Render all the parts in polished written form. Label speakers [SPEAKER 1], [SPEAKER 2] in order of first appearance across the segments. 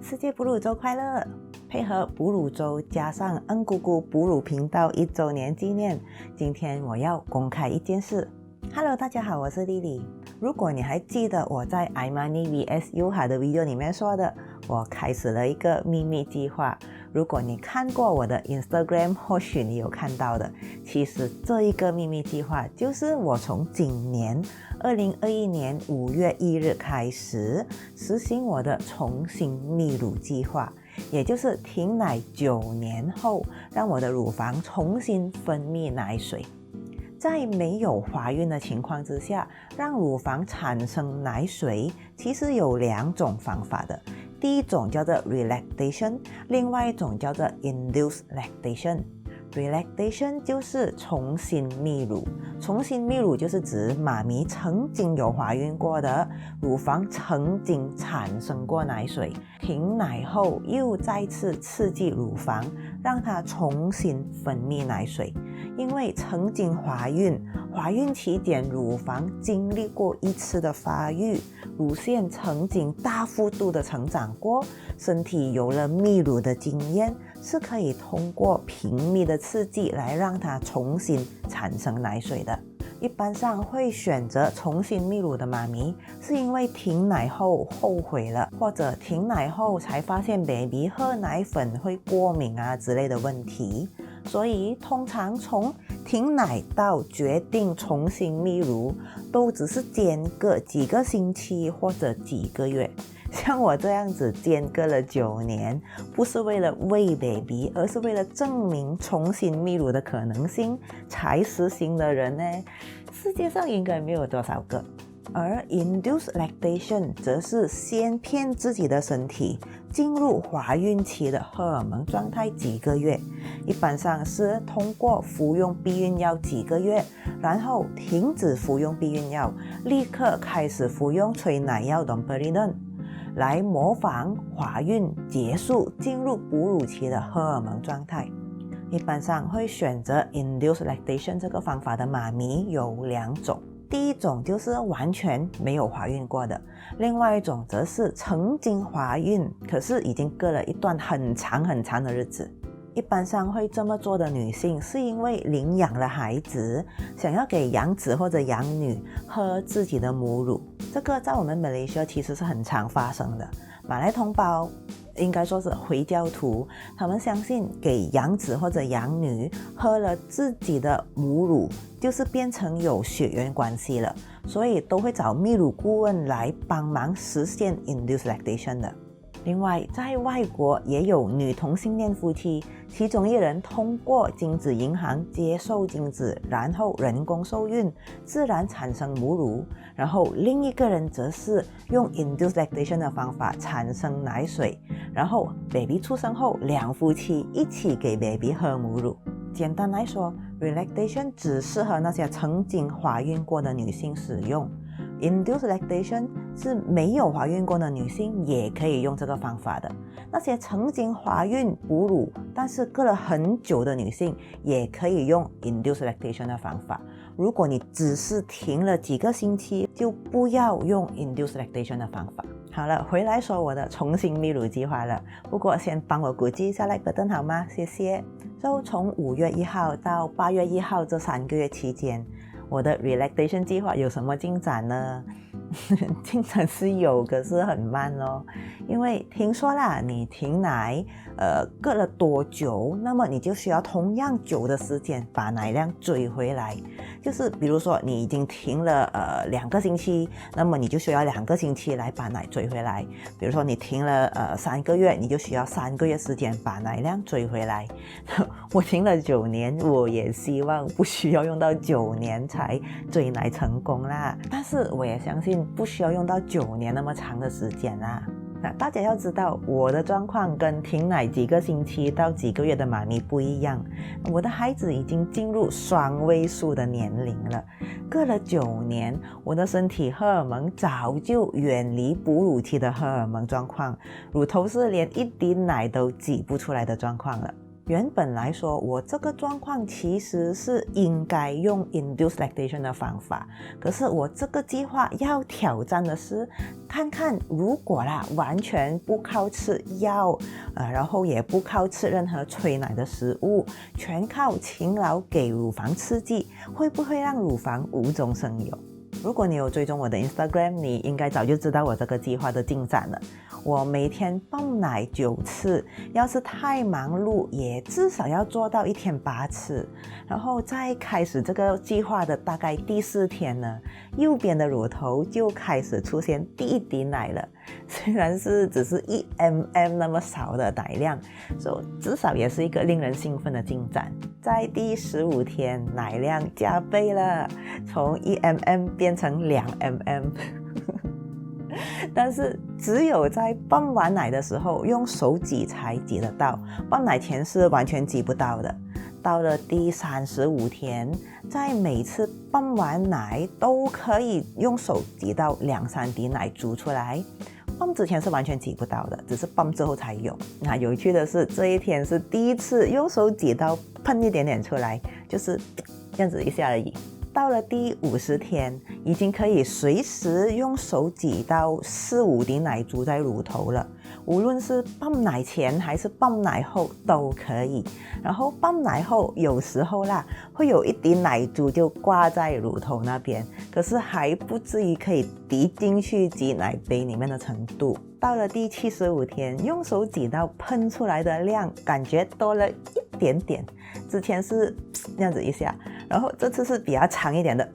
[SPEAKER 1] 世界哺乳周快乐！配合哺乳周加上恩姑姑哺乳频道1周年纪念，今天我要公开一件事。Hello， 大家好，我是莉莉。如果你还记得我在 iMoney vs Yuha 的 video 里面说的，我开始了一个秘密计划。如果你看过我的 Instagram， 或许你有看到的。其实这一个秘密计划就是我从今年2021年5月1日开始实行我的重新泌乳计划，也就是停奶9年后，让我的乳房重新分泌奶水。在没有怀孕的情况之下，让乳房产生奶水，其实有2种方法的。第一种叫做 relactation， 另外一种叫做 induced lactation。relactation 就是重新泌乳，重新泌乳就是指妈咪曾经有怀孕过的，乳房曾经产生过奶水，停奶后又再次刺激乳房，让它重新分泌奶水。因为曾经怀孕期间乳房经历过一次的发育，乳腺曾经大幅度的成长过，身体有了泌乳的经验，是可以通过频密的刺激来让它重新产生奶水的。一般上会选择重新泌乳的妈咪，是因为停奶后后悔了，或者停奶后才发现 baby 喝奶粉会过敏之类的问题。所以通常从停奶到决定重新泌乳，都只是间隔几个星期或者几个月。像我这样子间隔了9年，不是为了喂 baby， 而是为了证明重新泌乳的可能性才实行的人呢，世界上应该没有多少个。而 induced lactation 则是先骗自己的身体进入怀孕期的荷尔蒙状态几个月，一般上是通过服用避孕药几个月，然后停止服用避孕药，立刻开始服用催奶药 domperidone， 来模仿怀孕结束进入哺乳期的荷尔蒙状态。一般上会选择 induced lactation 这个方法的妈咪有2种。第一种就是完全没有怀孕过的，另外一种则是曾经怀孕，可是已经隔了一段很长的日子。一般上会这么做的女性，是因为领养了孩子，想要给养子或者养女喝自己的母乳。这个在我们马来西亚其实是很常发生的。马来同胞应该说是回教徒，他们相信给养子或者养女喝了自己的母乳，就是变成有血缘关系了，所以都会找泌乳顾问来帮忙实现 induced lactation 的。另外，在外国也有女同性恋夫妻，其中一人通过精子银行接受精子，然后人工受孕，自然产生母乳，然后另一个人则是用 induced lactation 的方法产生奶水，然后 baby 出生后2夫妻一起给 baby 喝母乳。简单来说， relactation 只适合那些曾经怀孕过的女性使用， induced lactation 是没有怀孕过的女性也可以用这个方法的。那些曾经怀孕哺乳但是隔了很久的女性也可以用 induced lactation 的方法。如果你只是停了几个星期，就不要用 induced lactation 的方法。好了，回来说我的重新泌乳计划了。不过先帮我估计一下 like button 好吗？谢谢。从5月1号到8月1号这3个月期间，我的 relactation 计划有什么进展呢？进展是有，可是很慢哦。因为听说啦，你停奶隔了多久，那么你就需要同样久的时间把奶量追回来。就是比如说你已经停了2个星期，那么你就需要2个星期来把奶追回来。比如说你停了3个月，你就需要3个月时间把奶量追回来。我停了9年，我也希望不需要用到9年才追奶成功啦。但是我也相信不需要用到9年那么长的时间啦。那大家要知道，我的状况跟停奶几个星期到几个月的妈咪不一样。我的孩子已经进入双位数的年龄了，隔了9年，我的身体荷尔蒙早就远离哺乳期的荷尔蒙状况，乳头是连一滴奶都挤不出来的状况了。原本来说，我这个状况其实是应该用 induced lactation 的方法，可是我这个计划要挑战的是，看看如果完全不靠吃药，然后也不靠吃任何催奶的食物，全靠勤劳给乳房刺激，会不会让乳房无中生有？如果你有追踪我的 Instagram， 你应该早就知道我这个计划的进展了。我每天泵奶9次，要是太忙碌，也至少要做到1天8次。然后在开始这个计划的大概第4天呢，右边的乳头就开始出现第1滴奶了。虽然是只是1mm 那么少的奶量，所以至少也是一个令人兴奋的进展。在第15天，奶量加倍了，从1mm 变成2mm 但是只有在泵完奶的时候用手挤才挤得到，泵奶前是完全挤不到的。到了第35天，在每次泵完奶都可以用手挤到2-3滴奶珠出来，泵之前是完全挤不到的，只是泵之后才有。那有趣的是，这一天是第一次用手挤到喷一点点出来，就是这样子一下而已。到了第50天，已经可以随时用手挤到4-5滴奶珠在乳头了，无论是泵奶前还是泵奶后都可以。然后泵奶后有时候会有1滴奶珠就挂在乳头那边，可是还不至于可以滴进去挤奶杯里面的程度。到了第75天，用手挤到喷出来的量感觉多了一点点，之前是这样子一下，然后这次是比较长一点的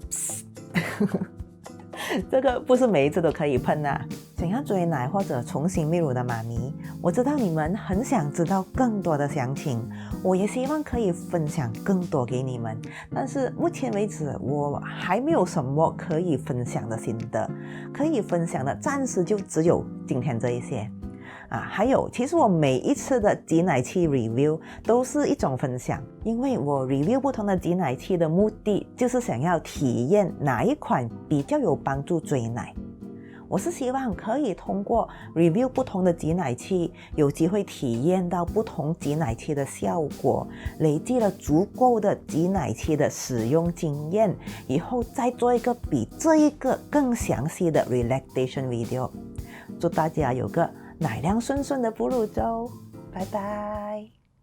[SPEAKER 1] 这个不是每一次都可以喷啊。想要追奶或者重新泌乳的妈咪，我知道你们很想知道更多的详情，我也希望可以分享更多给你们，但是目前为止我还没有什么可以分享的心得，可以分享的暂时就只有今天这一些还有，其实我每一次的挤奶器 review 都是一种分享，因为我 review 不同的挤奶器的目的就是想要体验哪一款比较有帮助追奶。我是希望可以通过 review 不同的挤奶器，有机会体验到不同挤奶器的效果，累积了足够的挤奶器的使用经验，以后再做一个比这一个更详细的 relaxation video。祝大家有个奶量顺顺的哺乳周，拜拜。